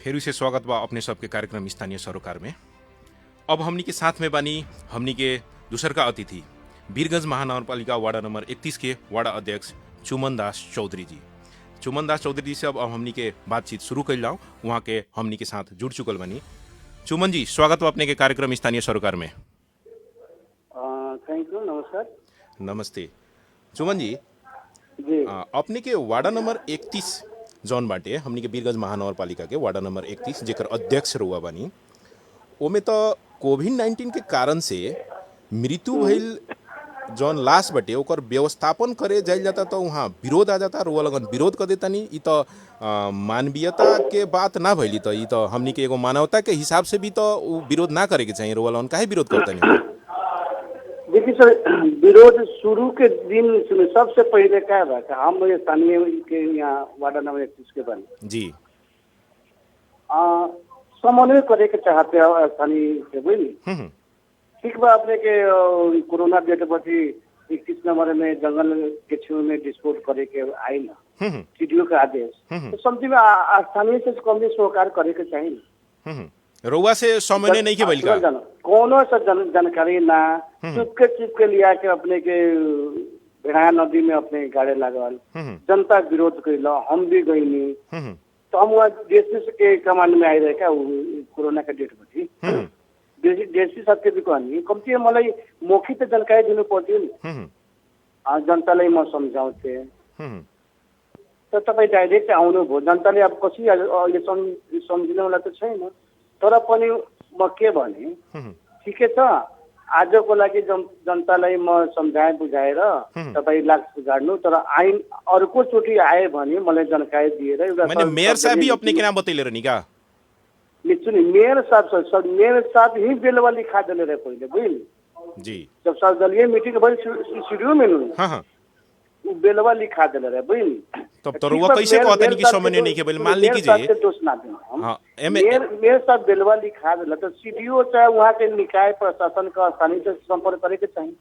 फेरू से स्वागत बा अपने सबके कार्यक्रम स्थानीय सरोकार में। अब हमनी के साथ में बानी हमनी के दूसर का अतिथि वीरगंज महानगरपालिका वार्ड नंबर 31 के वार्ड अध्यक्ष चुमन दास चौधरी जी। चुमन दास चौधरी जी से अब हमनी के बातचीत शुरू कर लाऊं, वहाँ के हमनी के साथ जुड़ चुकल बनी। चुमन जी, स्वागत बा अपने के कार्यक्रम स्थानीय सरोकार में। थैंक यू, नमस्कार। नमस्ते चुमन जी। जी अपने के वार्ड नंबर 31 जौन बाटे हमनी के वीरगंज महानगरपालिका के वार्ड नंबर 31 जेकर अध्यक्ष रुआ बानी, ओमे तो कोविड-19 के कारण से मृत्यु भइल जौन लाश बाटे ओकर व्यवस्थापन करे जाइल जाता तो वहाँ विरोध आ जाता, रुआ लगन विरोध कर देता। नहीं, इ तो मानवीयता के बात ना भइली, तो इ तो हमनी के एगो मानवता के हिसाब से भी तो विरोध ना करे के चाहिए। रुआ लगन काहे विरोध करता नहीं? देखिए सर, विरोध शुरू के दिन सबसे पहले क्या बा कि हम स्थानीय के यहाँ वार्ड नंबर 31 के बने जी समन्वय करे के चाहते हैं स्थानीय से, बुझली। ठीक बा, अपने के कोरोना डेट बची 21 नंबर में जंगल के छेव में डिस्पोज करे के आई ना सीडीओ का आदेश, तो समझी में स्थानीय से कम सहकार करे के चाहिए। रुआ से समन्वय नहीं के बलिका कोनो सा जानकारी ना चुपके लिया के अपने के भेड़ा नदी में अपने गाड़े लागल, जनता विरोध कैल, हम भी गईनी, तो हम वहाँ डीएसपी के कमांड में आए रहे क्या कोरोना का डेट बची। डीएसपी साहब के भी कहनी कमती मलाई मौखिक जानकारी दिनु पड़ती जनतालाई म सम्झाउँथे, तो तपाईँ डाइरेक्ट आउनुभयो, जनताले अब कसरी अहिले सम्झिने वाला त छैन। तर पनि म के भने ठिकै छ, आजको लागि जनतालाई म सम्झाए बुझाएर तपाईँ लाग सुधार्नु, तर आइन अर्को चोटि आए भने मलाई जानकारी दिएर एउटा मेयर साहब भी अपने के नाम बतैले रहनी का? सुनि, मेयर साहब ही बेलवा लिखा दिले रहे पहिले, बुझली जी। जब सर्वदलीय मीटिंग भइल स्टूडियो में उ बेलवा लिखा दिले रहे, बुझली। तब तो रुआ कैसे कहता नहीं कि समन्वय नहीं के बोले? मान ली कीजिए दोष ना दें हम। हाँ, मेयर साहब बेलवा लिखा दिला तो सीडीओ चाहे वहाँ के निकाय प्रशासन का स्थानीय से संपर्क करे के चाहिए।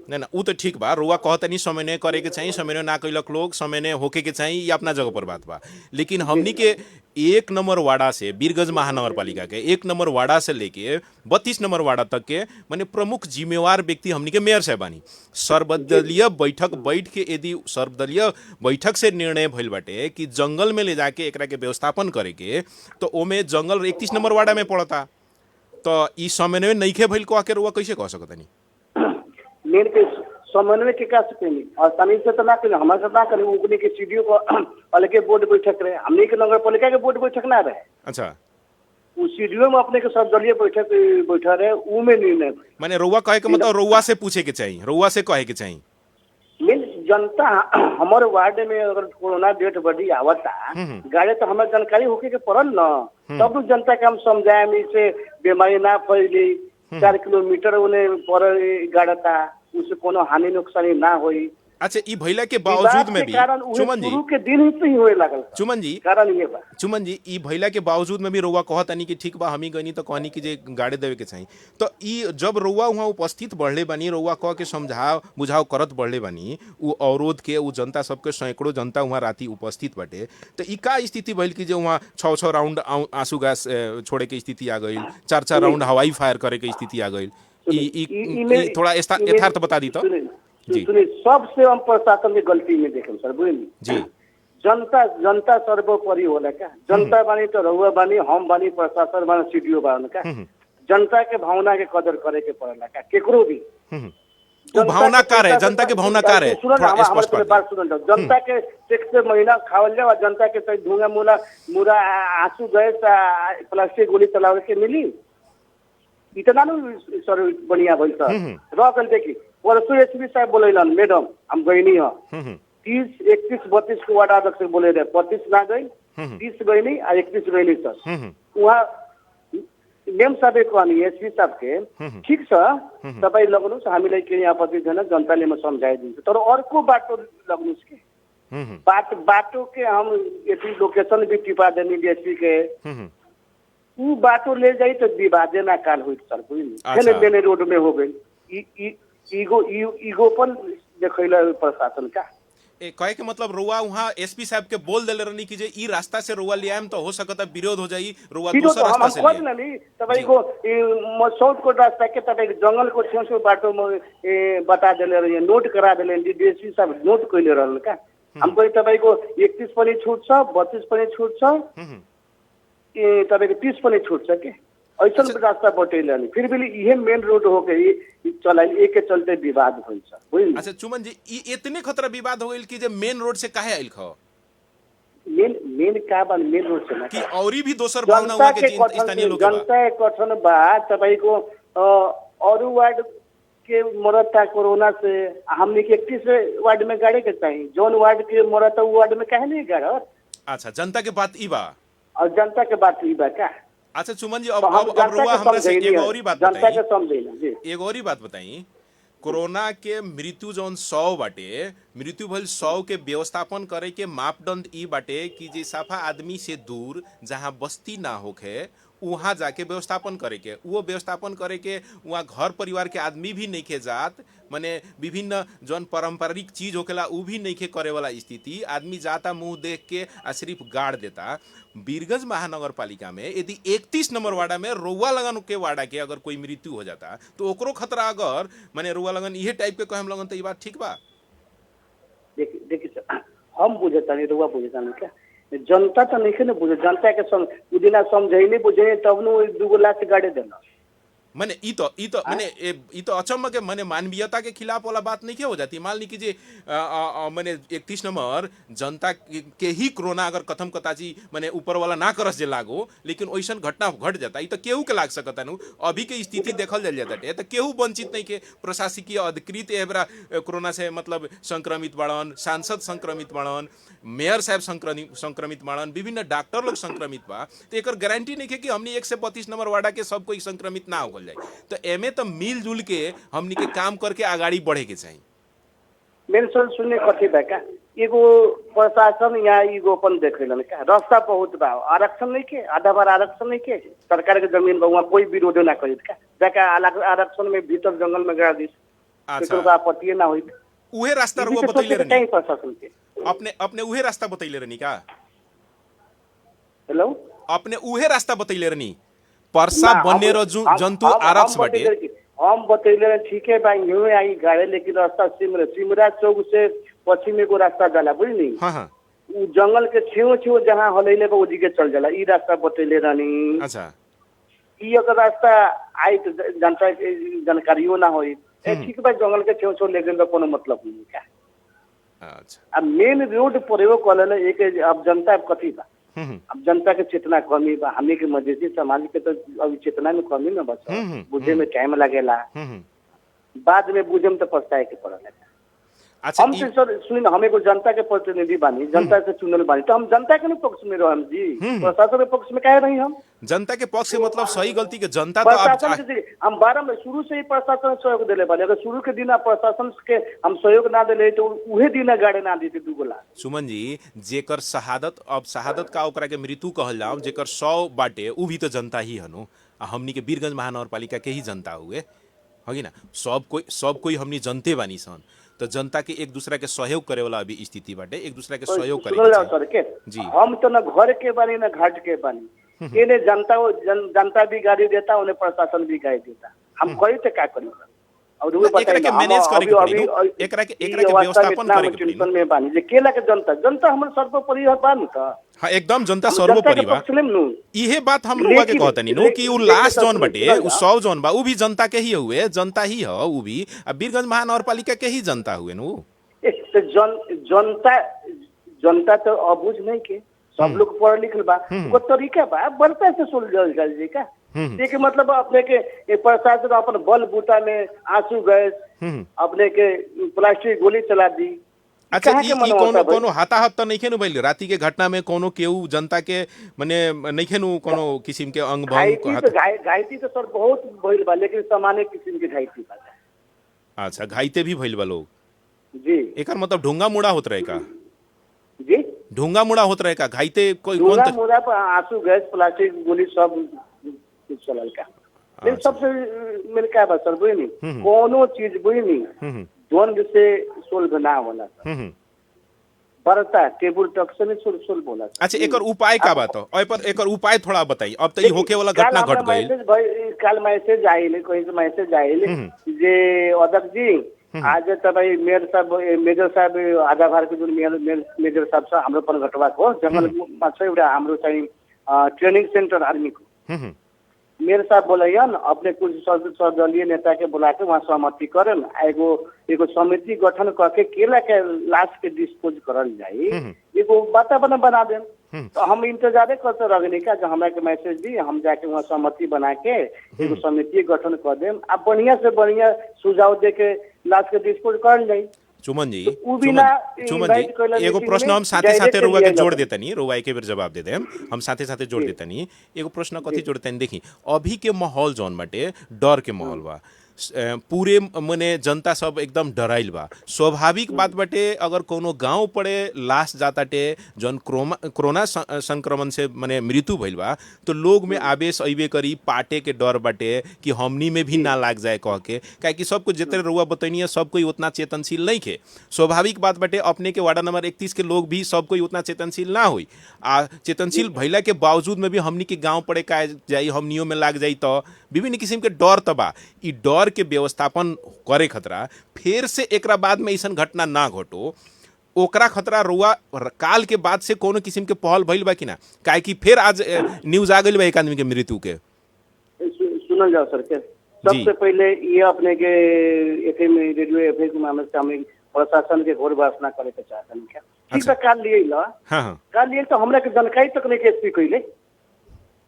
नहीं ना, वो तो ठीक बा, रुआ कहता नहीं समन्वय करे के चाहिए, समन्वय ना कैलक लोग, समन्वय होके के चाहिए, ये अपना जगह पर बात बा। लेकिन हमनी के 1 नंबर वार्डा से वीरगंज महानगरपालिका के 1 नंबर वार्डा से लेके 32 नंबर वार्डा तक के माने प्रमुख जिम्मेवार व्यक्ति हमनी के मेयर साहबानी। सर्वदलीय बैठक बैठ के यदि सर्वदलीय बैठक से निर्णय भइल बाटे कि जंगल में ले जाके एकरा के व्यवस्थापन करे के, तो ओमे जंगल 31 नंबर वार्डा में पड़ता, तो ई समन्वय नहीं खे भइल को रुआ कैसे कह सकता नहीं? मेन के समन्वय के क्या सकते और स्थानीय से तो ना करें, हमारे साथ ना करें, उगने के सीडीओ को अलगे बोर्ड बैठक रहे, हमने के नगर पालिका के बोर्ड बैठक ना रहे। अच्छा, उस सीडीओ में अपने के सर्वदलीय बैठा रहे, ऊ में निर्णय माने रुआ कहे के मतलब रुआ से पूछे के चाहिए, रुआ से कहे के चाहिए। मेन जनता हमारे वार्ड में अगर कोरोना डेट बढ़ी आवता गाड़े तो हमारे जानकारी होके के पड़ल न, तब जनता के हम समझाए से बीमारी ना फैली, 4 किलोमीटर उन्हें पर गाड़ता, उससे कोनो हानि नुकसानी ना होई। अच्छा, ई भइला के बावजूद में भी चुमन जी शुरू के दिन ही नहीं होए लागल। चुमन जी कारण ये बा चुमन जी, ई भइला के बावजूद में भी रुआ कहता नहीं कि ठीक बा हमी गनी तो कहनी कि जे गाड़े देवे के चाहिए, तो ई जब रुआ वहाँ उपस्थित बढ़ले बानी, रुआ कह के समझाव बुझाव करत बढ़ले बानी, उ अवरोध के उ जनता सबके सैकड़ों जनता वहाँ राती उपस्थित बाटे, तो ई का स्थिति भइल कि जे वहाँ 6 राउंड आंसू गैस छोड़े के स्थिति आ गई, 4 राउंड हवाई फायर करे के स्थिति आ गई? ई थोड़ा यथार्थ बता दी तो जी। सुनिए, सबसे हम प्रशासन की गलती में देखें सर, बुझली जी। जनता सर्वोपरि होला क्या? जनता बानी तो रहुआ बानी, हम बानी, प्रशासन बानी, सीडीओ बानी क्या? जनता के भावना के कदर करे के पड़ेला क्या केकरो भी? भावना का है, जनता के भावना का है, थोड़ा स्पष्ट बात सुन लो। जनता के टैक्स से महीना खावल जाए, जनता के धुआं मुरा आंसू गैस प्लास्टिक गोली चलावे के मिली, इतना न सर बढ़िया भइल सर। रह गल देखी परसों एसपी साहब बोलेलन, मैडम हम गईनी है 30, 31, 32 को वार्ड अध्यक्ष बोले रहे, 32 ना गई, 30 गईनी और 31 गईनी सर। वहाँ मेम साहब कहनी एसपी साहब के ठीक छ तपाईँ लग्नुहोस्, हामीलाई केही आपत्ति छैन, जनताले म सम्झाइदिन्छु, तर अर्को बाटो लग्नुहोस् के बाटो के हम यदि लोकेशन भी टिपा देनी डीएसपी के ऊ बाटो ले जाई तो विवादे ना काल हुई सर, बुझली लेने रोड में हो गई। ईगो पर देखैला प्रशासन का कहे के मतलब रुआ वहाँ एसपी साहब के बोल देले रहनी कि जे ई रास्ता से रुआ ले आएम तो हो सकता विरोध हो जाई, रुआ फिर दूसरा तो रास्ता हम से खोज ले। नहीं तपाईँको साउथको रास्ता के तपाईँको जङ्गलको छेउछेउ बाटोमा बता देले रहे, नोट करा देले, डीएसपी साहब नोट कइले रहल का। हमको तपाईँको 31 पनि छुट छ, 32 पनि छुट छ, तपाईँको 30 पनि छुट छ के, ऐसा रास्ता बटैले अनि फिर भी ये मेन रोड हो गई चलाइल, एक के चलते विवाद होइल छ बुझलिए। अच्छा चुमन जी, ई इतने खतरा विवाद हो गइल कि जे मेन रोड से काहे आइल ख मेन का बन मेन रोड से ना कि औरी भी दोसर भावना हुआ के स्थानीय लोग के बा? जनता के कथन बा तपाईँको अरू वार्ड के मरता कोरोना से, हमने के 31 वार्ड में गाड़े के चाहिए, जोन वार्ड के मरता वो वार्ड में काहे नहीं गाड़त? अच्छा, जनता के बात ई बा और जनता के बात ई बा का? अच्छा चुमन जी, तो अब हम अब रुआ हमरा से समझैली एक है, औरी बात जनता बताई, के समझैली जी। एक औरी बात बताई। कोरोना के मृत्यु जौन 100 बाटे, मृत्यु भइल 100 के व्यवस्थापन करे के मापदंड ई बाटे कि जे साफा आदमी से दूर जहाँ बस्ती ना होखे वहाँ जाके व्यवस्थापन करे के, वो व्यवस्थापन करे के वहाँ घर परिवार के आदमी भी नइखे जात, माने विभिन्न जौन पारंपरिक चीज होखेला उ भी नइखे करे वाला स्थिति, आदमी जाता मुंह देख के आ सिर्फ गाड़ देता। वीरगंज महानगर पालिका में यदि 31 नंबर वार्डा में रउआ लगन के वार्डा के अगर कोई मृत्यु हो जाता तो ओकरो खतरा अगर माने रउआ लगन इहे टाइप के कहम लगन तो ई बात ठीक बा? देखिए सर, हम बुझता नहीं, रुआ बुझता नहीं क्या, जनता तो नहीं ना बुझे, जनता के उ दिना समझैले बुझे तब न 2 लाख गाड़े देना। माने ई तो माने ई तो अचम्म के माने मानवीयता के खिलाफ वाला बात नहीं हो जाती। मान ली कि जे माने 31 नंबर जनता के ही कोरोना अगर कथम कताची माने ऊपर वाला ना करस जे लागो, लेकिन ओइसन घटना घट जाता, ई तो केहू के लाग सकता नु। अभी के स्थिति देखल जाल जाता है तो केहू वंचित नहीं के, प्रशासकीय अधिकृत एबरा कोरोना से मतलब संक्रमित बाड़न, सांसद संक्रमित बाड़न, मेयर साहब संक्रमित बाड़न, विभिन्न डॉक्टर लोग संक्रमित बा, तो एकर गारंटी नहीं है कि हमनी 132 नंबर वार्डा के सब कोई संक्रमित ना हो जाए। तो एमे तो मिलजुल के हमनी के काम करके आगाड़ी बढ़े के चाहिए। मेरे सुनने कथी बा का, एगो प्रशासन या एगो अपन देखेलन का, रास्ता बहुत बा, आरक्षण नहीं के, आधा बार आरक्षण नहीं के, सरकार के जमीन बा वहाँ कोई विरोध ना करित का, जाके आरक्षण में भीतर जंगल में गाड़ दिस, अच्छा, का आपत्ति ना होई। उहे रास्ता रुआ बतैले रहनी, प्रशासन के अपने उहे रास्ता बतैले रहनी का? हेलो, अपने उहे रास्ता बतैले रहनी, परसा बने जंतु आरक्ष बाटे। हम बतैले ठीक है भाई, यूं आई गाड़े, लेकिन रास्ता सिमरा चौक से पश्चिम को रास्ता जाला बुझली। हाँ हाँ, उ जंगल के छेव जहाँ हलैले बा ओजी के चल जाला, ई रास्ता बतैले रहनी। अच्छा, ई अगर रास्ता आई तो जनता के जानकारियो ना होई, ठीक बा, जंगल के छेव ले गेल कोनो मतलब नहीं का। अच्छा, अब मेन रोड प्रयोग करले एक, अब जनता कथी बा, अब जनता के चेतना कमी बा, हमने के मधेसी समाज के तो अभी चेतना में कमी ना बचा, बुझे में टाइम लगेला, बाद में बुझे में तो पछताए के पड़ेला। अच्छा, हम तो सर सुनी ना, हम एगो जनता के प्रतिनिधि बानी, जनता से चुनल बानी, तो हम जनता के पक्ष में रहम जी, प्रशासन के पक्ष में काहे नहीं? हम जनता के पक्ष से मतलब सही गलती के जनता तो प्रशासन के हम 12 में शुरू से ही प्रशासन सहयोग दिले बानी, अगर शुरू के दिन प्रशासन के हम सहयोग ना दिले तो उहे दिन गाड़ी ना देते 2 लाख। सुमन जी, जेकर शहादत, अब शहादत का ओकरा के मृत्यु कहल जाओ, जेकर 100 बाटे उ भी तो जनता ही हनु, हमनी के वीरगंज महानगर पालिका के ही जनता हुए होगी ना, सब कोई हमनी जनते बानी सन, तो जनता के एक दूसरा के सहयोग करे वाला अभी स्थिति बाटे, एक दूसरा के सहयोग करे जी। हम तो न घर के बानी न घाट के बानी, इन्हें जनता भी गाड़ी देता, उन्हें प्रशासन भी गाड़ी देता, हम करी तो क्या करी? और वो एकरा के मैनेज करे के पड़ी, एकरा के व्यवस्थापन करे के पड़ी टेंशन में बानी जे केला के जनता हमर सर्वोपरि बानी त। हां, एकदम जनता सर्वोपरि बा, इहे बात हम रुआ के कहतनी नो कि उ लास्ट जोन बटे, उ 100 जोन बा, उ भी जनता के ही हुए, जनता ही ह, उ भी वीरगंज महानगर पालिका के ही जनता हुए नु। जनता तो अबुझ नहीं के, सब लोग पढ़ लिखल बा, वो तरीका बा बनता से सुलझल जाल जी का। देखिए मतलब अपने के प्रशासन अपन बल बूटा में आंसू गैस, अपने के प्लास्टिक गोली चला दी। अच्छा, ई कोनो हताहत तो नहीं भइल राती के घटना में? कोनो केहू जनता के माने नहीं कोनो किस्म के अंग भंग घायती तो सर बहुत भइल बा, लेकिन सामान्य किस्म के घायती बा। अच्छा, घायते भी भइल बा लोग जी, एकर मतलब ढूंगा मुड़ा होत रहे का जी? ढूंगा मुड़ा होत रहे का घायते कोई ढूंगा मुड़ा पर आंसू गैस प्लास्टिक गोली सब चलल का। लेकिन सबसे मेरे क्या बा सर बुझनी, कोनो चीज बुझनी द्वंद से सोल्व ना होला सर। बरता टेबल टॉक से सुल बोला। अच्छा एकर उपाय का बात हो एकर उपाय थोड़ा बताई अब तो होके वाला घटना घट गई काल मैसेज आइल कहीं से मैसेज आइल जे अध्यक्ष जी आज तपाईँ मेजर साहब आधा भारको जुन मेजर साहब छ हाम्रो पनि घटवाको जङ्गलमा छ एउटा हाम्रो चाहिँ ट्रेनिंग सेंटर आर्मी को मेयर साहब बोलैन अपने कुछ सर्वदलीय नेता के बुला के वहाँ सहमति करल एगो समिति गठन करके केला के लाश के डिस्पोज करल जाए एगो वातावरण बना दें। तो हम इंतजारे करते रहे का जो हमारा के मैसेज दी हम जाके वहाँ सहमति बना के एगो समिति गठन कर दें अब बढ़िया से बढ़िया सुझाव दे के लाश के डिस्पोज कर जाए। चुमन जी एगो प्रश्न हम साथे साथे रुआ के जोड़ देता नहीं रुआ एक बेर जवाब दे दे हम साथे साथे जोड़ देता नहीं एगो प्रश्न कथी जोड़ते देखी अभी के माहौल जौन बाटे डर के माहौल बा पूरे मने जनता सब एकदम डराइल बा स्वाभाविक बात बाटे अगर कोनो गांव पड़े लाश जाताटे जौन कोरोना संक्रमण से मने मृत्यु भइल बा तो लोग में आवेश अइबे करी पाटे के डर बाटे कि हमनी में भी ना लाग जाए कह के काहे कि सब कुछ जितने रुआ बतैनी सब कोई उतना चेतनशील नहीं खे स्वाभाविक बात बाटे अपने के वार्ड नंबर 31 के लोग भी सब कोई उतना चेतनशील ना हुई आ चेतनशील भइला के बावजूद में भी हमनी के गांव पड़े का जाई हमनियों में लाग जाई तो विभिन्न किस्म के डर तबा ई डर के व्यवस्थापन करे खतरा फिर से एकरा बाद में ऐसा घटना ना घटो ओकरा खतरा रुआ काल के बाद से कोनो किस्म के पहल भइल बा कि ना काहे कि फिर आज न्यूज आ गइल बा एक आदमी के मृत्यु के सुनल जाओ सर के सबसे पहले ये अपने के एफएम रेडियो एफएम के मामले से हम प्रशासन के घोर वासना करे के चाहतन क्या ठीक बा काल लिए ला हां काल लिए तो हमरा के जानकारी तक नहीं के एसपी कइले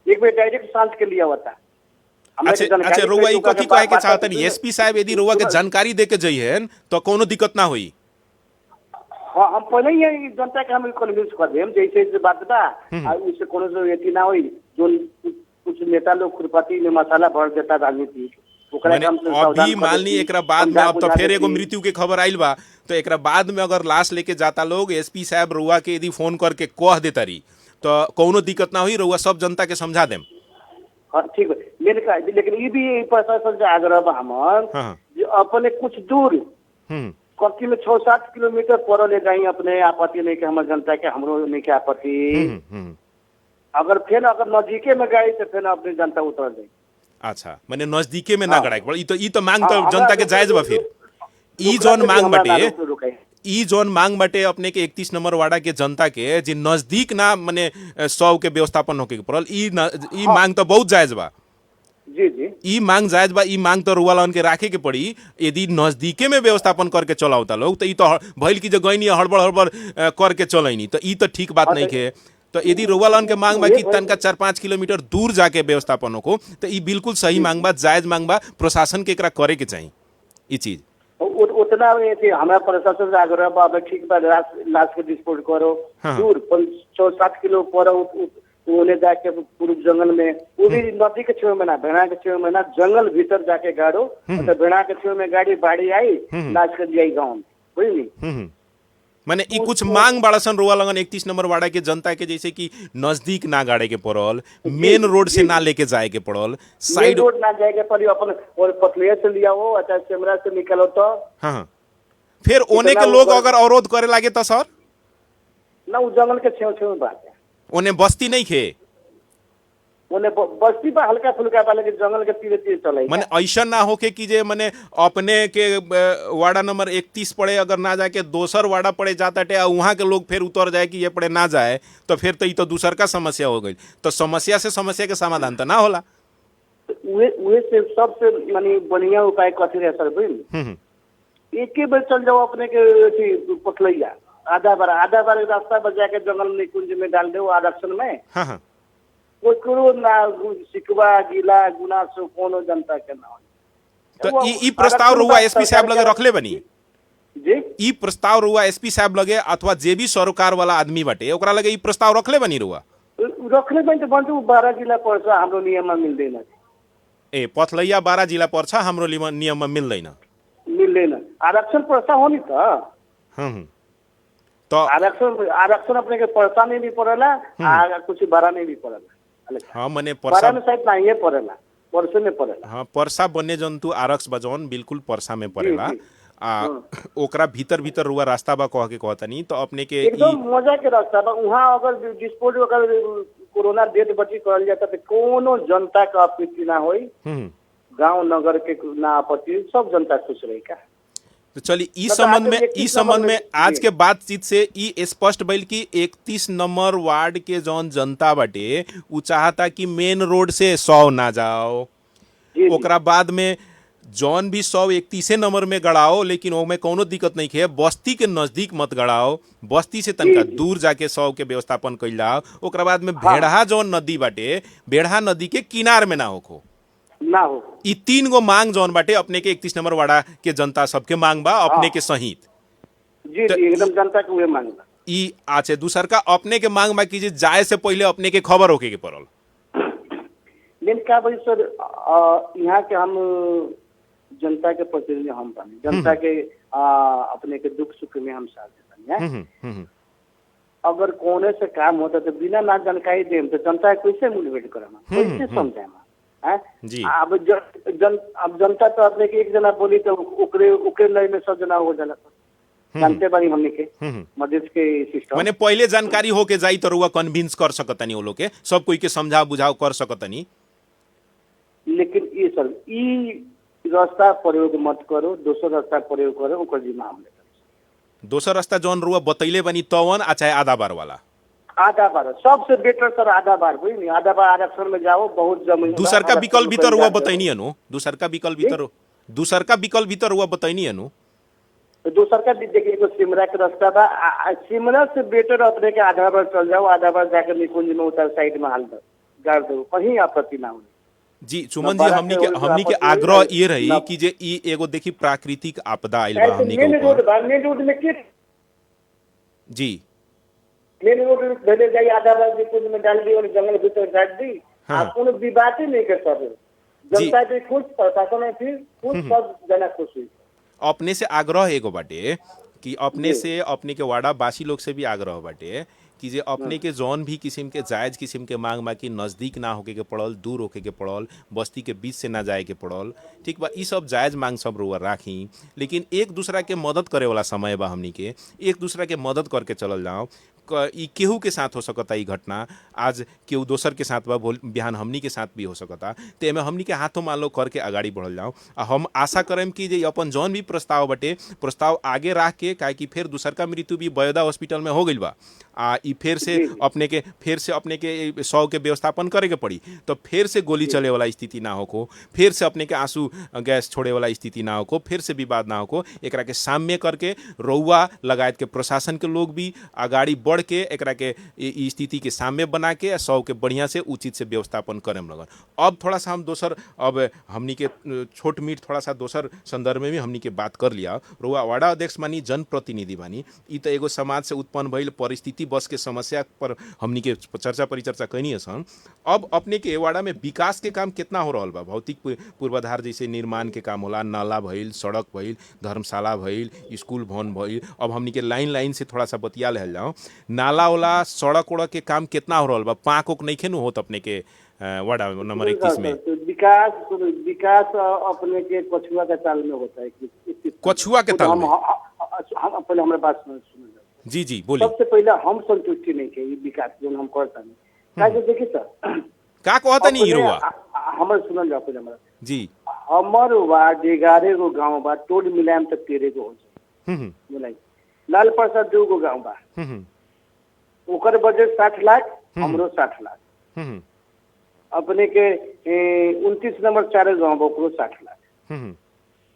एक बेर डायरेक्ट शांत के लिया होता अच्छा रुआ ई कथी कहे के चाहतन एसपी साहब यदि रुआ के जानकारी दे के जइहन तो कोनो दिक्कत ना होई। हां हम पहले ही जनता के हम कन्विंस कर देम जैसे बात बा आ उससे कोनो जो एती ना होई जो कुछ नेता लोग खुरपाती में मसाला भर देता राजनीति अभी मान ली एकरा बाद में अब तो फिर एगो मृत्यु के खबर आइल बा तो एकरा बाद में अगर लाश लेके जाता लोग एसपी साहब रुआ के यदि फोन करके कह देता रही तो कोनो दिक्कत ना हुई रुआ सब जनता के समझा देम। हाँ ठीक है मेरे का लेकिन ये भी प्रशासन से आग्रह बा हमार जो अपने कुछ दूर कति में 6-7 किलोमीटर पर ले जाई अपने आपत्ति नहीं के हमारे जनता के हमरो नहीं के आपत्ति अगर फिर अगर नजदीके में गई तो फिर अपनी जनता उतर जाए। अच्छा माने नजदीके में ना गड़ाई पड़ ई तो मांग तो जनता के जायज बा फिर ई जोन मांग बटे ई जोन मांग बटे अपने के 31 नंबर वार्ड के जनता के जे नजदीक ना माने 100 के व्यवस्थापन होके पड़ल ई मांग तो बहुत जायज बा जी जी ई मांग जायज बा ई मांग तो रुवालन के राखे के पड़ी यदि नजदीके में व्यवस्थापन करके चलावता लोग तो ई तो भइल की जो गईनी हड़बड़ करके चलैनी तो ई तो ठीक बात नहीं के तो यदि रुवालन के मांग बा कि तनका 4-5 किलोमीटर दूर जाके व्यवस्थापन हो तो ई बिल्कुल सही मांग बा जायज मांग बा प्रशासन के एकरा करे के चाहिए ई चीज उतना हमारा प्रशासन से आग्रह बा ठीक बा लाश के डिस्पोज करो दूर 6-7 किलो पर उन्हें जाके पूर्व जंगल में वो भी नदी के छेव में ना भेड़ा के छेव में ना जंगल भीतर जाके गाड़ो तो भेड़ा के छेव में गाड़ी बाड़ी आई लाश कर दिया गाँव में बुझली माने ई कुछ मांग बाड़सन रुआ लगन 31 नंबर वाड़ा के जनता के जैसे कि नजदीक ना गाड़े के पड़ल मेन रोड से ना लेके जाए के पड़ल साइड रोड ना जाए के पड़ी अपन और पतलिया से लिया हो अच्छा कैमरा से निकलो तो हाँ फिर ओने के लोग अगर अवरोध करे लागे तो सर ना वो जंगल के छेव छेव बात है ओने बस्ती नहीं खे ओने बस्ती पर हल्का फुल्का वाले के जंगल के तीरे तीरे चले माने ऐसा ना हो के कि जे माने अपने के वार्डा नंबर 31 पड़े अगर ना जाके दोसर वार्डा पड़े जाता टे वहाँ के लोग फिर उतर जाए कि ये पड़े ना जाए तो फिर तो ये तो दूसर का समस्या हो गई तो समस्या के समाधान तो ना होला उहे से सबसे माने बढ़िया उपाय कथी रहे सर बुझ एक ही बार चल जाओ अपने के पथलैया आधा बार रास्ता पर जाके जंगल में कुंज में डाल दो आरक्षण में हाँ कोई करो ना शिकवा गिला गुनासो कोनो जनता के ना तो ई प्रस्ताव रुआ एसपी साहब लगे रखले बनी जी ई प्रस्ताव रुआ एसपी साहब लगे अथवा जे भी सरोकार वाला आदमी बाटे ओकरा लगे ई प्रस्ताव रखले बनी रुआ रखले बनी तो बंटू 12 जिला पर्सा हाम्रो नियम में मिल्दैन ए पथलैया 12 जिला पर्सा हाम्रो नियम में मिल्दैन आरक्षण पर्सा हो नि त तो आरक्षण अपने के पर्सा में भी पड़ेला कुछ 12 में भी पड़ेला हाँ मने पर्सा में शायद नहीं पड़ेला परसे में पड़ेला हाँ पर्सा वन्य जंतु आरक्ष बजौन बिल्कुल पर्सा में पड़ेला ओकरा भीतर भीतर रुआ रास्ता बा कह के कहतनी तो अपने के एकदम मजा के रास्ता बा। वहाँ अगर डिस्पोज अगर कोरोना डेट बची करल जाता तो कोनो जनता का आपत्ति ना होई, गांव नगर के ना आपत्ति, सब जनता खुश रही का। तो चलिए तो आगे इस संबंध में आज जी। के बातचीत से ई स्पष्ट भइल कि 31 नंबर वार्ड के जौन जनता बाटे उ चाहता कि मेन रोड से 100 ना जाओ, जी, जी। ओकरा बाद में जौन भी 131 नंबर में गड़ाओ, लेकिन ओमे कोनो दिक्कत नहीं है, बस्ती के नजदीक मत गड़ाओ, बस्ती से तनका दूर जाके 100 के व्यवस्थापन कइल जाओ। ओकरा बाद में भेड़हा जौन नदी बाटे, भेड़हा नदी के किनार में ना होखो ना हो। ई 3 गो मांग जौन बाटे अपने के 31 नंबर वाड़ा के जनता सबके मांग बा अपने के सहित। जी जी एकदम जनता के उहे मांग बा। ई आचे दूसर का अपने के मांग बा कि जाए से पहले अपने के खबर होके के पड़ल। लेकिन का भाई सर, यहाँ के हम जनता के प्रतिनिधि हम बानी, जनता के अपने के दुख सुख में हम साथ देते। अगर कोने से काम होता तो बिना ना जानकारी देम तो जनता कैसे मोटिवेट करना, कैसे समझाना है जी। अब जनता तो अपने के एक जना बोली तो ओकरे लय में सब जना हो जाला। जानते बानी हमने के मधेश के सिस्टम माने पहले जानकारी होके जाई तो रुआ कन्विंस कर सकतनी, वो लोग के सब कोई के समझा बुझाव कर सकतनी। लेकिन ये सर ई रास्ता प्रयोग मत करो, दोसर रास्ता प्रयोग करो, ओकर जिम्मा हम लेते। दोसर रास्ता जौन रुआ बतैले बनी तवन आ चाहे आधा बार वाला, आधा बार सबसे बेटर सर, आधा बार हुई नहीं, आधा बार आरक्षण में जाओ, बहुत जमीन। दूसर का विकल्प भीतर हुआ बताइनी अनु, दूसर का विकल्प भीतर हुआ बताइनी अनु। तो दूसर का देखिए एगो सिमरा के रास्ता बा, सिमरा से बेटर अपने के आधा बार चल जाओ, आधा बार जाकर निकुंज में उतर साइड में हाल दो गाड़ दो, कहीं आपत्ति ना होगी। जी सुमन जी, हमनी के आग्रह ये रही कि जे ई एगो देखी प्राकृतिक आपदा आइल बा हमनी के ऊपर। मेन रोड में के जी मेन रोड भेले जाई, आधा बार निकुंज में डाल दी और जंगल भीतर डाल दी। आप कोनो विवाद ही नहीं कर सकते, जनता भी खुश, प्रशासन भी खुश, सब जना खुश हुई। अपने से आग्रह एगो बाटे कि अपने से अपने के वाड़ा बासी लोग से भी आग्रह बाटे कि जे अपने के जौन भी किस्म के जायज किस्म के मांग बा कि नजदीक ना होके के पड़ल, दूर होके के पड़ल, बस्ती के बीच से ना जाए के पड़ल, ठीक बा, ई सब जायज मांग सब रुआ राखी, लेकिन एक दूसरा के मदद करे वाला समय बा, हमनी के एक दूसरा के मदद करके चलल जाओ। ई केहू के साथ हो सकता ई घटना, आज केहू दोसर के साथ बा, बिहान हमनी के साथ भी हो सकता, तो एमे हमनी के हाथों मान लो करके आगाड़ी बढ़ल जाओ। हम आशा करें कि जे अपन जौन भी प्रस्ताव बटे प्रस्ताव आगे रख के, काहे कि फिर दूसर का मृत्यु भी बयोदा हॉस्पिटल में हो गई बा, ई फिर से अपने के 100 के व्यवस्थापन करे के पड़ी, तो फिर से गोली चले वाला स्थिति ना हो, फिर से अपने के आंसू गैस छोड़े वाला स्थिति ना हो, फिर से विवाद ना हो, एकरा के साम्य करके रउआ लगायत के प्रशासन के लोग भी आगाड़ी बढ़ के एकरा के ई स्थिति के साम्य बना के 100 के बढ़िया से उचित से व्यवस्थापन करें लगन। अब थोड़ा सा हम दोसर, अब हमनी के छोट मीट थोड़ा सा दोसर संदर्भ में भी हमनी के बात कर लिया। रउआ वार्ड अध्यक्ष बानी, जनप्रतिनिधि बानी, ई तो एगो समाज से उत्पन्न भइल परिस्थिति बस के समस्या पर हमनी के चर्चा परिचर्चा कैनी सन। अब अपने के वाड़ा में विकास के काम कितना हो रहा बा? भौतिक पूर्वाधार जैसे निर्माण के काम होला, नाला भइल, सड़क भइल, धर्मशाला भइल, स्कूल भवन भइल, अब हमनी के लाइन से थोड़ा सा बतिया ले जाओ, नाला वाला सड़क उड़क के काम कितना हो रहा बा? पाँक उक नहीं खेनु होत अपने के वाड़ा नंबर 31 में? विकास अपने के कछुआ के ताल में होता है। कछुआ के ताल में? हम पहले हमारे बात सुन जी जी बोलिए। सबसे पहले हम संतुष्टि नहीं के विकास जो हम करता नहीं, काहे देखिए सर का कहता नहीं हिरुआ हमर सुनल जाओ पहले हमरा जी। हमर वार्ड 11 गो गांव बा, टोल मिलाएम तक 13 गो हो जाए। बोलाई लाल प्रसाद 2 गो गांव बा, ओकर बजट 60 लाख, हमरो 60 लाख। अपने के 29 नंबर 4 गांव बा, ओकरो 60 लाख।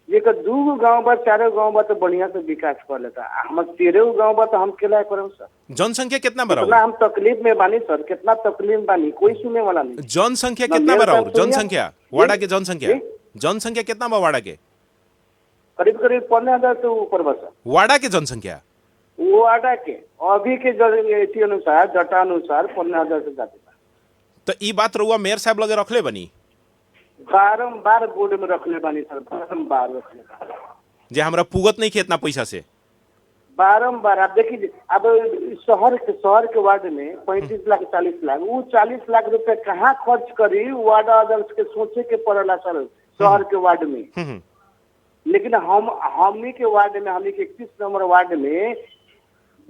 ये 2 गो गांव बा, 4 गांव बा तो बढ़िया से विकास कर लेता। हम 13 गो गांव बा तो हम केला करम सर? जनसंख्या कितना बड़ा? हम तकलीफ में बानी सर, कितना तकलीफ बानी, कोई सुने वाला नहीं। जनसंख्या कितना बड़ा? जनसंख्या वाड़ा के जनसंख्या कितना बा वाड़ा के? करीब 15,000 से ऊपर बस वाड़ा के जनसंख्या। वाड़ा के अभी के अनुसार डाटा अनुसार 15,000 से ज्यादा। तो ई बात रहुआ मेयर साहब लगे रखले बनी? बारम्बार बोर्ड में रखले बानी सर, बारम्बार रखले बानी। जे हमरा पुगत नहीं खे इतना पैसा से? बारम्बार। आप देखिए, अब शहर के वार्ड में 35 लाख 40 लाख, वो 40 लाख रुपए कहाँ खर्च करी वार्ड अध्यक्ष के सोचे के पड़ला सर। शहर के वार्ड में लेकिन हमनी के वार्ड में, हमनी के 31 नंबर वार्ड में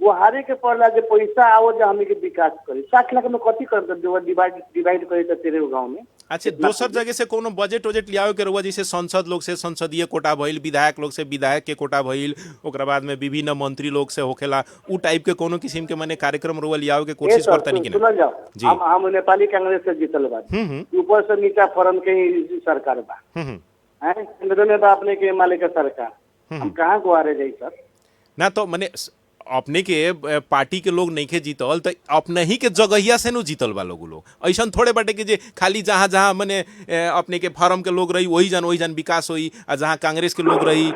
गुहारे के पड़ला जो पैसा आओ जो हमनी के विकास करे, 60 लाख में कथी कर डिवाइड करे तो तेरे गांव में। अच्छा, दोसर जगह से कोनो बजट वजट लियावे के रहुआ, जैसे सांसद लोग से संसदीय कोटा भइल, विधायक लोग से विधायक के कोटा भइल, ओकरा बाद में विभिन्न मंत्री लोग से होखेला, उ टाइप के कोनो किस्म के माने कार्यक्रम रहुआ लियावे के कोशिश करतनी कि सुनल जाओ, जी। हम नेपाली कांग्रेस से जीतल बा, ऊपर से नीचा फॉरम के ही सरकार बा, हैं केंद्र में बा अपने के मालिक का सरकार, हम कहाँ गुहारे जाई सर? ना तो माने अपने के पार्टी के लोग नहीं के जीतल तो अपने ही के जगहिया से नु जीतल बा लोग ऐसा थोड़े बाटे कि जे खाली जहाँ जहाँ माने अपने के फार्म के लोग रही वही जान विकास होई, और जहाँ कांग्रेस के लोग रही,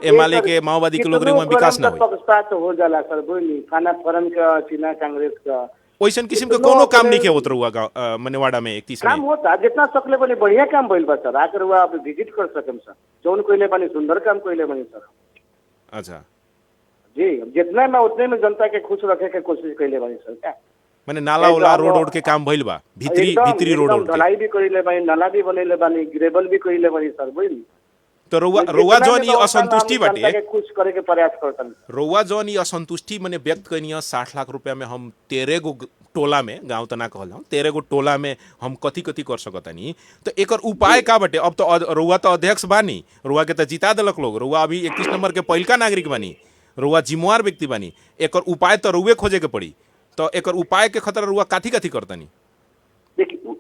एमएलए के माओवादी के लोग रही, वहाँ विकास ना होई। पक्षपात हो जाला सर, बोली खाना फार्म का चीना कांग्रेस का वैसन किस्म के कोनो काम नहीं के होत रहुआ माने वाड़ा में 31 काम में होता, जितना सकले बने बढ़िया काम भइल बा सर, आकर हुआ आप विजिट कर सकम सर, जौन कोइले बनी सुंदर काम कोइले बनी सर। अच्छा जी, जितना में उतने में जनता के खुश रखे के कोशिश कैले बानी सर। क्या माने नाला उला रोड के काम भइल बा, भीतरी रोड ढलाई भी कइले बानी, नाला भी बनैले बानी, ग्रेवल भी कइले बानी सर, बुझली। तो रउआ जौन ई असंतुष्टि बाटे, जनता के खुश करे के प्रयास करतन। रउआ जौन ई असंतुष्टि माने व्यक्त कइनी 60 लाख रुपया में हम 13 गो टोला में, गांव तो ना कहल जाऊं, 13 गो टोला में हम कथी कथी कर सकतानी, तो एकर उपाय का बाटे? अब तो रउआ तो अध्यक्ष बानी, रउआ के तो जिता देलक लोग, रउआ अभी 31 नंबर के पहिलका नागरिक बानी, रुआ जिम्मेवार व्यक्ति बानी, एकर उपाय तो रुए खोजे के पड़ी, तो एकर उपाय के खतरा रुआ काथी काथी करतनी? देखिए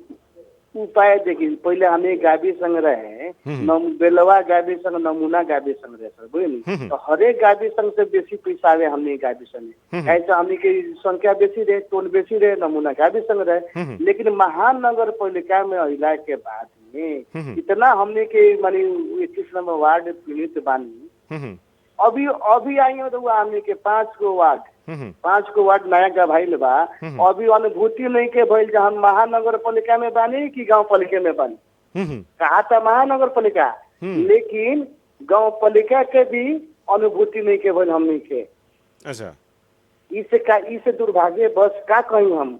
उपाय देखिए, पहले हमें गावी संग रहे, बेलवा गावी संग, नमूना गावी संग रहे सर, बुझली। तो हरेक गावी संग से बेसी पैसा आवे हमने गावी संग, ऐसे हमने की संख्या बेसी रहे, टोल बेसी रहे, नमूना गावी संग रहे। लेकिन महानगर पालिका में अहिला के बाद में इतना हमने के मानी 21 नंबर वार्ड पीड़ित बानी, अभी आई हो तो हमने के 5 गो वार्ड नया गभाइल बा, अभी अनुभूति नहीं के भइल जहाँ महानगर पालिका में बानी कि गांव पालिका में बानी। कहा था महानगर पालिका, लेकिन गांव पालिका के भी अनुभूति नहीं के भइल हमनी के। अच्छा, इसे दुर्भाग्य बस का कहीं हम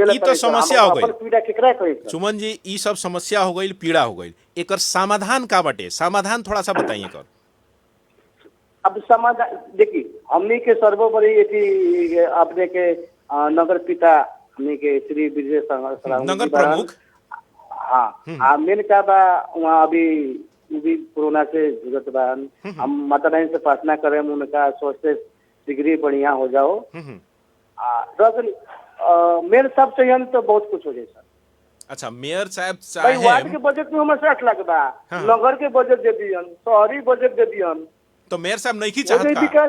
ई तो समस्या हो गई, पीड़ा केकरा कही सुमन जी, ई सब समस्या हो गई, पीड़ा हो गई, एकर समाधान का बाटे? समाधान थोड़ा सा बताइए कर। अब समाधान देखिए, हमनी के सर्वोपरि अपने के नगर पिता हमनी के श्री विजय नगर प्रमुख, हाँ मेन का बा वहाँ अभी कोरोना से जुड़त बा, हम माता रानी से प्रार्थना करें उनका स्वास्थ्य शीघ्र बढ़िया हो जाओ। मेयर साहब चाहिए तो बहुत कुछ हो जाए सर। अच्छा, मेयर साहब चाहे वार्ड के बजट में हमें 60 लाख बा, नगर के बजट दे दियन, शहरी बजट दे दियन, तो मेयर साहब नहीं की चाहत का?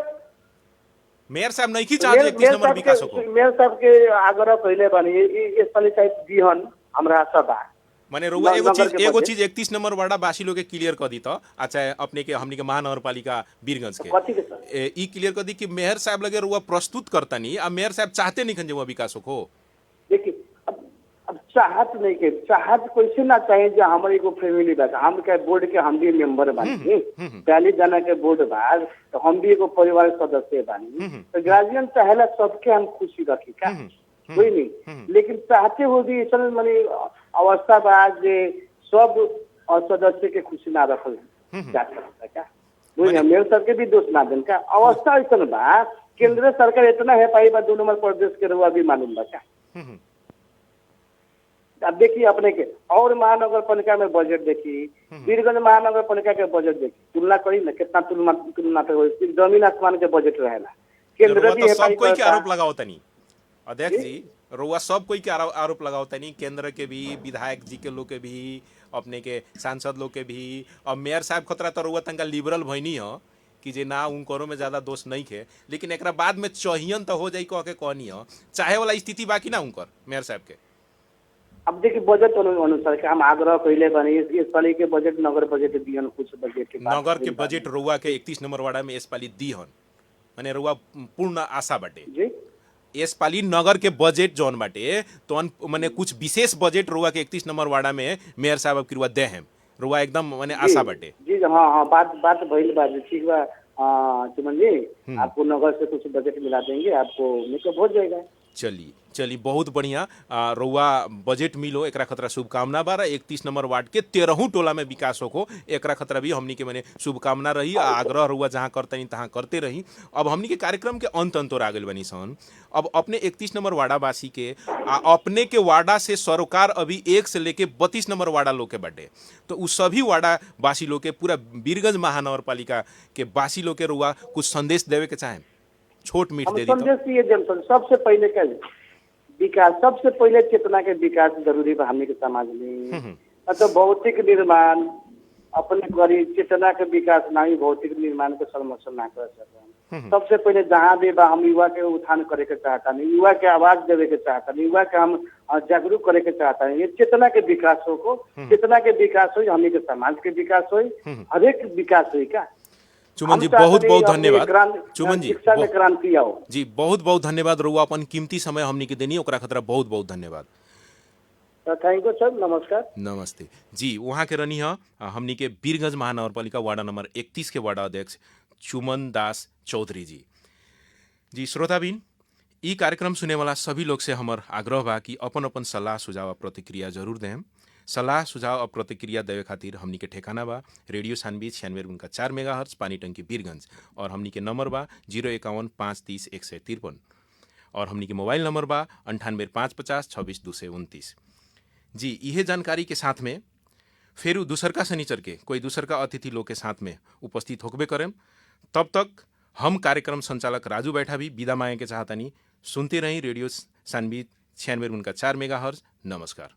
मेयर साहब नहीं की चाहत 31 नंबर विकास को? मेयर साहब के आग्रह कइले बानी, इस साल शायद दिहन हमरा सभा माने रुआ एगो चीज 31 नंबर वार्डा बासी लोग के क्लियर कर दी, तो अच्छा अपने के हमनी के महानगर पालिका वीरगंज के ई क्लियर कर दी कि मेयर साहब लगे रुआ प्रस्तुत करतनी, आ मेयर साहब चाहते नहीं खन जे विकास हो। देखिए अब चाहत नहीं के, चाहत कैसे ना चाहे जो हमारे एगो फैमिली बा, हम के बोर्ड के हम भी मेंबर बानी, 40 जना के बोर्ड बा, तो हम भी एगो परिवार सदस्य बानी, तो गार्जियन चाहेला सबके हम खुशी रखी का कोई नहीं, लेकिन चाहते हुए भी ऐसा मानी अवस्था बा जे सब सदस्य के खुशी ना रखल जा सकता क्या, मेरे सबके भी दोष ना देन का अवस्था ऐसा बा। केंद्र सरकार इतना है पाई बा 2 नंबर प्रदेश के रुआ भी मालूम बा क्या। अब देखिए अपने के और महानगर पालिका में बजट देखी, वीरगंज महानगर पालिका के बजट देखी, तुलना करी ना कितना तुलना पे जमीन आसमान के बजट रहेला। केंद्र भी सब कोई के आरोप लगाओ तनी अध्यक्ष जी, रुआ सब कोई के आरोप लगाओ तनी, केंद्र के भी, विधायक जी के लोग के भी, अपने के सांसद लोग के भी, और मेयर साहब खतरा तो रुआ तंका लिबरल भइनी हो कि जे ना उनको में ज्यादा दोष नहीं खे, लेकिन एक बाद में चहियन तो हो जाई कह के कहनी हो, चाहे वाला स्थिति बाकी ना उनकर मेयर साहब के। अब देखिए बजट अनुसार के हम आग्रह कैले बनी, इस पाली के बजट नगर बजट दिहन, कुछ बजट के नगर के बजट रुआ के 31 नंबर वार्ड में इस पाली दिहन, माने रुआ पूर्ण आशा बाटे जी इस पाली नगर के बजट जौन बाटे तो माने कुछ विशेष बजट रुआ के 31 नंबर वार्ड में मेयर साहब अब रुआ दे हैं, रुआ एकदम माने आशा बाटे जी। हाँ बात भइल बा, ठीक बा चुमन जी, आपको नगर से कुछ बजट मिला देंगे, आपको मेकअप हो जाएगा। चली चली बहुत बढ़िया रउआ बजट मिलो एकरा खतरा शुभकामना बा 31 नंबर वार्ड के 13 टोला में विकास होको एकरा खतरा भी हमनी के मने शुभकामना रही आग्रह रउआ जहाँ करतनी तहाँ करते रही। अब हमनी के कार्यक्रम के अंत आ गइल बनी सन। अब अपने 31 नंबर वार्डावासी के अपने के वार्डा से सरोकार अभी 1 से लेके 32 नंबर वार्डा लोग के बाटे, तो उस सभी वार्डा वासी लोग के पूरा वीरगंज महानगर पालिका के वासी लोग के रउआ कुछ संदेश देवे के चाहे, छोट मीठ दे दी तो। संदेश ये जनता सबसे पहले का विकास, सबसे पहले चेतना के विकास जरूरी बा हमनी के समाज में। तो भौतिक निर्माण अपने करी, चेतना के विकास नहीं भौतिक निर्माण के समर्थन ना कर सकते। सबसे पहले जहाँ भी बा हम युवा के उत्थान करे के चाहता नहीं, युवा के आवाज देवे के चाहता नहीं, युवा के हम जागरूक करे के चाहता नहीं। ये चेतना के विकास हो, चेतना के विकास हो, हमनी के समाज के विकास हो, हरेक विकास हो का। चुमन जी बहुत बहुत धन्यवाद। चुमन जी शिक्षा में क्रांति आओ जी, बहुत बहुत धन्यवाद रउआ अपन कीमती समय हमनी के देनी ओकरा खतरा बहुत बहुत धन्यवाद। थैंक यू सर, नमस्कार। नमस्ते जी। वहाँ के रहनी है हमनी के वीरगंज महानगरपालिका वार्ड नंबर 31 के वार्ड अध्यक्ष चुमन दास चौधरी जी। जी श्रोताबिन, ई कार्यक्रम सुने वाला सभी लोग से हमार आग्रह बा कि अपन अपन सलाह सुझाव प्रतिक्रिया जरूर दें। सलाह सुझाव और प्रतिक्रिया देवे खातिर हमनी के ठेकाना बा रेडियो सानवी 96.4 मेगाहर्ट्ज पानी टंकी वीरगंज, और हमनी के नंबर बा 051 530 153, और हमनी के मोबाइल नंबर बा 98 550 26 229। जी इहे जानकारी के साथ में फिर दूसर का शनिचर के कोई दूसर का अतिथि लोग के साथ में उपस्थित होकबे करें। तब तक हम कार्यक्रम संचालक राजू बैठा भी विदा मांगे के चाहतनी। सुनते रही रेडियो सानवी 96.4 मेगाहर्ट्ज। नमस्कार।